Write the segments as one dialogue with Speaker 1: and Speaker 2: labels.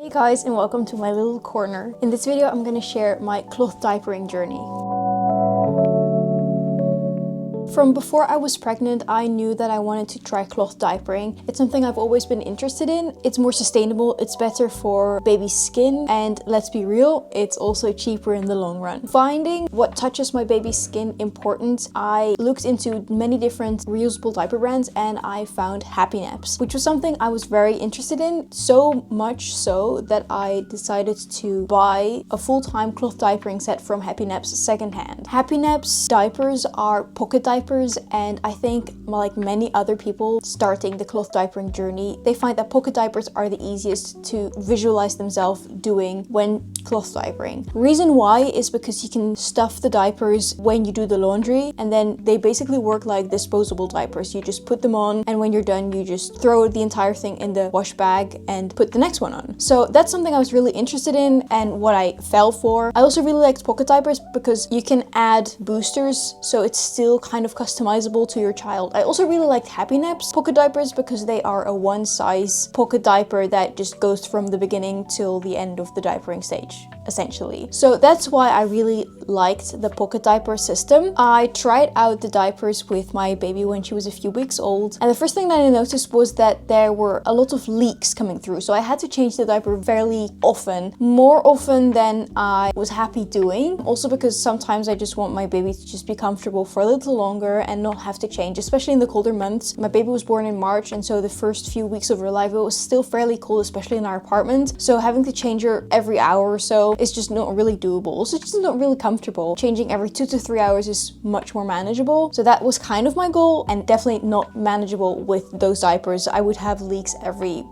Speaker 1: Hey guys, and welcome to my little corner. In this video I'm going to share my cloth diapering journey. From before I was pregnant, I knew that I wanted to try cloth diapering. It's something I've always been interested in. It's more sustainable, it's better for baby's skin, and let's be real, it's also cheaper in the long run. Finding what touches my baby's skin important, I looked into many different reusable diaper brands and I found Happy Naps, which was something I was very interested in, so much so that I decided to buy a full-time cloth diapering set from Happy Naps secondhand. Happy Naps diapers are pocket diapers, and I think, like many other people starting the cloth diapering journey, they find that pocket diapers are the easiest to visualize themselves doing when cloth diapering. Reason why is because you can stuff the diapers when you do the laundry, and then they basically work like disposable diapers. You just put them on, and when you're done you just throw the entire thing in the wash bag and put the next one on. So that's something I was really interested in and what I fell for. I also really liked pocket diapers because you can add boosters, so it's still kind of customizable to your child. I also really liked Happy Naps pocket diapers because they are a one size pocket diaper that just goes from the beginning till the end of the diapering stage, essentially. So that's why I really liked the pocket diaper system. I tried out the diapers with my baby when she was a few weeks old, and the first thing that I noticed was that there were a lot of leaks coming through, so I had to change the diaper fairly often, more often than I was happy doing. Also because sometimes I just want my baby to just be comfortable for a little longer and not have to change, especially in the colder months. My baby was born in March, and so the first few weeks of her life it was still fairly cold, especially in our apartment, so having to change her every hour or so is just not really doable. Also just not really comfortable. Changing every 2 to 3 hours is much more manageable, so that was kind of my goal, and definitely not manageable with those diapers. I would have leaks every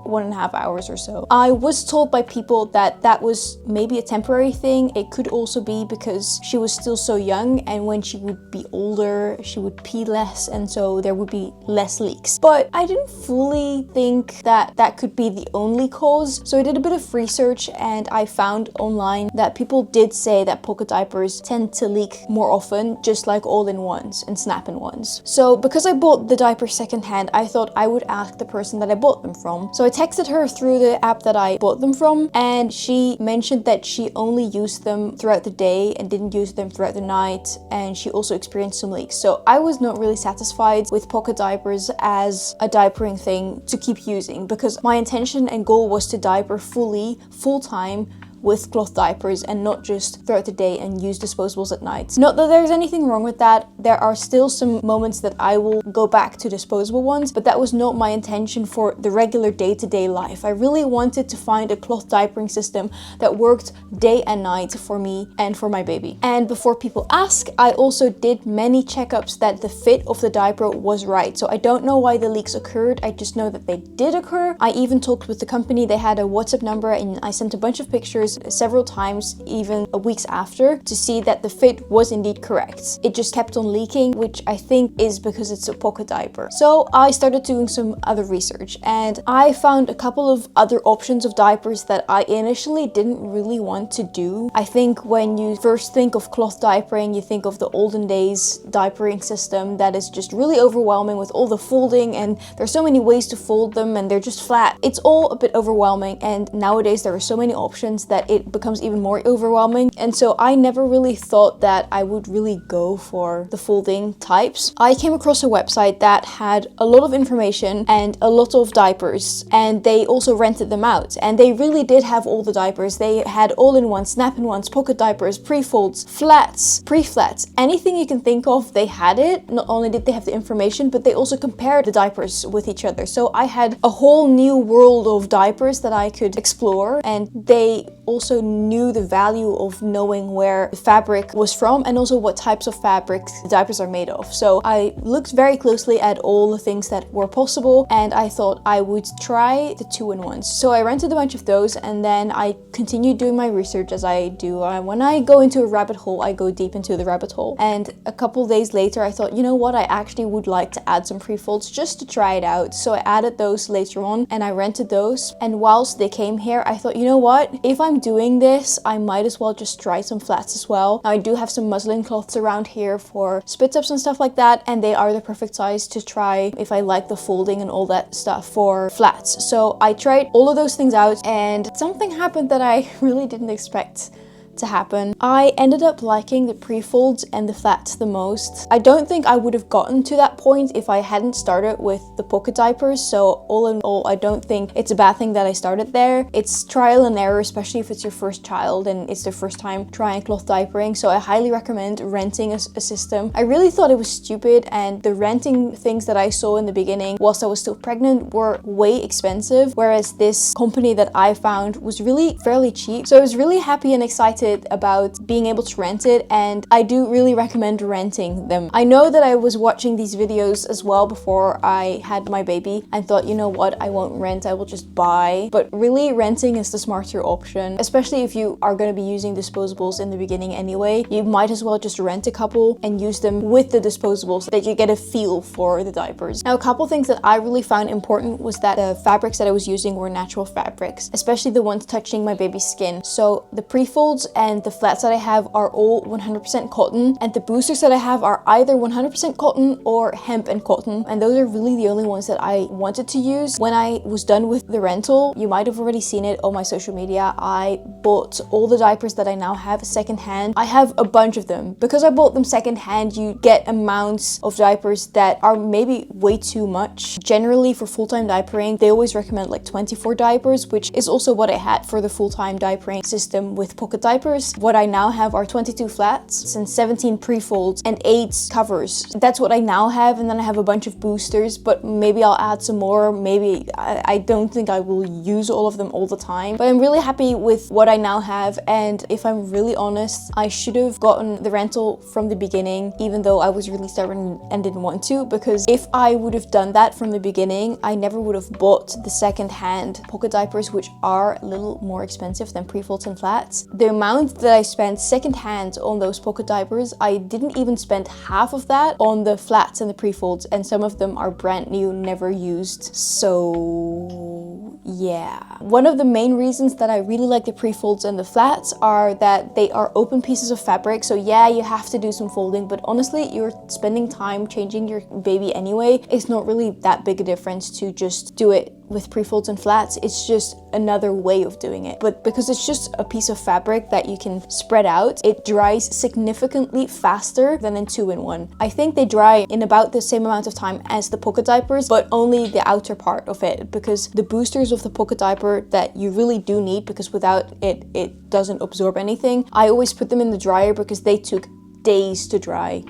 Speaker 1: 1.5 hours or so. I was told by people that that was maybe a temporary thing. It could also be because she was still so young, and when she would be older she would pee less, and so there would be less leaks. But I didn't fully think that that could be the only cause, so I did a bit of research and I found online that people did say that pocket diapers tend to leak more often, just like all-in-ones and snap-in-ones. So because I bought the diapers secondhand, I thought I would ask the person that I bought them from. So I texted her through the app that I bought them from, and she mentioned that she only used them throughout the day and didn't use them throughout the night, and she also experienced some leaks. So I was not really satisfied with pocket diapers as a diapering thing to keep using, because my intention and goal was to diaper full-time with cloth diapers and not just throughout the day and use disposables at night. Not that there's anything wrong with that. There are still some moments that I will go back to disposable ones, but that was not my intention for the regular day-to-day life. I really wanted to find a cloth diapering system that worked day and night for me and for my baby. And before people ask, I also did many checkups that the fit of the diaper was right. So I don't know why the leaks occurred, I just know that they did occur. I even talked with the company. They had a WhatsApp number and I sent a bunch of pictures several times, even weeks after, to see that the fit was indeed correct. It just kept on leaking, which I think is because it's a pocket diaper. So I started doing some other research and I found a couple of other options of diapers that I initially didn't really want to do. I think when you first think of cloth diapering, you think of the olden days diapering system that is just really overwhelming with all the folding, and there's so many ways to fold them and they're just flat. It's all a bit overwhelming, and nowadays there are so many options that it becomes even more overwhelming. And so I never really thought that I would really go for the folding types. I came across a website that had a lot of information and a lot of diapers, and they also rented them out, and they really did have all the diapers. They had all-in-ones, snap-in-ones, pocket diapers, pre-folds, flats, pre-flats, anything you can think of, they had it. Not only did they have the information, but they also compared the diapers with each other. So I had a whole new world of diapers that I could explore, and they also knew the value of knowing where the fabric was from and also what types of fabrics the diapers are made of. So I looked very closely at all the things that were possible, and I thought I would try the 2-in-1s. So I rented a bunch of those, and then I continued doing my research as I do. When I go into a rabbit hole, I go deep into the rabbit hole. And a couple days later I thought, you know what, I actually would like to add some pre-folds just to try it out. So I added those later on and I rented those, and whilst they came here I thought, you know what, if I'm I'm doing this, I might as well just try some flats as well. Now I do have some muslin cloths around here for split ups and stuff like that, and they are the perfect size to try if I like the folding and all that stuff for flats. So I tried all of those things out, and something happened that I really didn't expect to happen. I ended up liking the pre-folds and the flats the most. I don't think I would have gotten to that point if I hadn't started with the pocket diapers, so all in all, I don't think it's a bad thing that I started there. It's trial and error, especially if it's your first child and it's their first time trying cloth diapering, so I highly recommend renting a system. I really thought it was stupid, and the renting things that I saw in the beginning whilst I was still pregnant were way expensive, whereas this company that I found was really fairly cheap. So I was really happy and excited about being able to rent it, and I do really recommend renting them. I know that I was watching these videos as well before I had my baby and thought, you know what, I won't rent, I will just buy. But really, renting is the smarter option, especially if you are going to be using disposables in the beginning anyway. You might as well just rent a couple and use them with the disposables so that you get a feel for the diapers. Now, a couple things that I really found important was that the fabrics that I was using were natural fabrics, especially the ones touching my baby's skin. So the pre-folds and the flats that I have are all 100% cotton, and the boosters that I have are either 100% cotton or hemp and cotton, and those are really the only ones that I wanted to use. When I was done with the rental, you might have already seen it on my social media, I bought all the diapers that I now have secondhand. I have a bunch of them. Because I bought them secondhand, you get amounts of diapers that are maybe way too much. Generally, for full-time diapering, they always recommend like 24 diapers, which is also what I had for the full-time diapering system with pocket diapers. What I now have are 22 flats and 17 pre-folds and 8 covers. That's what I now have, and then I have a bunch of boosters, but maybe I'll add some more. Maybe I don't think I will use all of them all the time, but I'm really happy with what I now have. And if I'm really honest, I should have gotten the rental from the beginning, even though I was really stubborn and didn't want to, because if I would have done that from the beginning, I never would have bought the second-hand pocket diapers, which are a little more expensive than pre-folds and flats. The amount that I spent secondhand on those pocket diapers, I didn't even spend half of that on the flats and the pre-folds, and some of them are brand new, never used. So yeah. One of the main reasons that I really like the pre-folds and the flats are that they are open pieces of fabric. So yeah, you have to do some folding, but honestly, you're spending time changing your baby anyway. It's not really that big a difference to just do it with pre-folds and flats. It's just another way of doing it. But because it's just a piece of fabric that you can spread out, it dries significantly faster than in 2-in-1. I think they dry in about the same amount of time as the pocket diapers, but only the outer part of it, because the boosters of the pocket diaper that you really do need, because without it, it doesn't absorb anything. I always put them in the dryer because they took days to dry.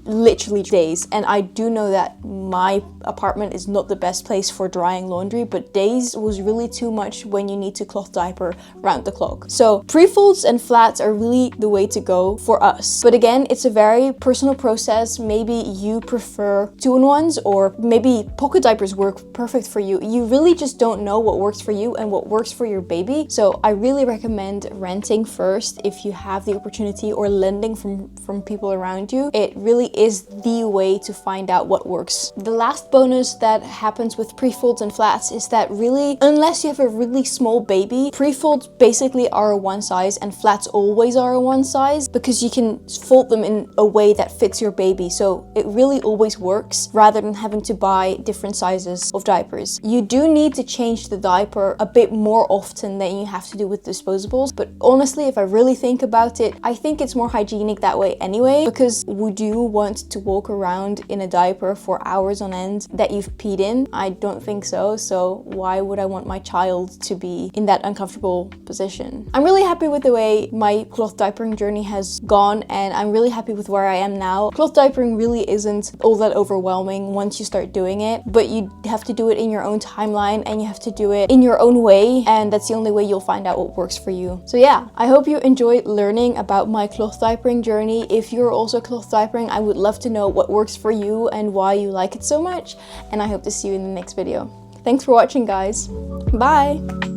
Speaker 1: Literally days. And I do know that my apartment is not the best place for drying laundry, but days was really too much when you need to cloth diaper round the clock. So pre-folds and flats are really the way to go for us. But again, it's a very personal process. Maybe you prefer 2-in-1s, or maybe pocket diapers work perfect for you. You really just don't know what works for you and what works for your baby. So I really recommend renting first if you have the opportunity, or lending from people around you. It really is the way to find out what works. The last bonus that happens with pre-folds and flats is that really, unless you have a really small baby, pre-folds basically are a one size and flats always are a one size, because you can fold them in a way that fits your baby. So it really always works, rather than having to buy different sizes of diapers. You do need to change the diaper a bit more often than you have to do with disposables, but honestly, if I really think about it, I think it's more hygienic that way anyway, because would you want to walk around in a diaper for hours on end that you've peed in? I don't think so. So why would I want my child to be in that uncomfortable position? I'm really happy with the way my cloth diapering journey has gone, and I'm really happy with where I am now. Cloth diapering really isn't all that overwhelming once you start doing it, but you have to do it in your own timeline, and you have to do it in your own way, and that's the only way you'll find out what works for you. So yeah, I hope you enjoyed learning about my cloth diapering journey. If you're also cloth diapering, I would love to know what works for you and why you like it so much, and I hope to see you in the next video. Thanks for watching, guys. Bye!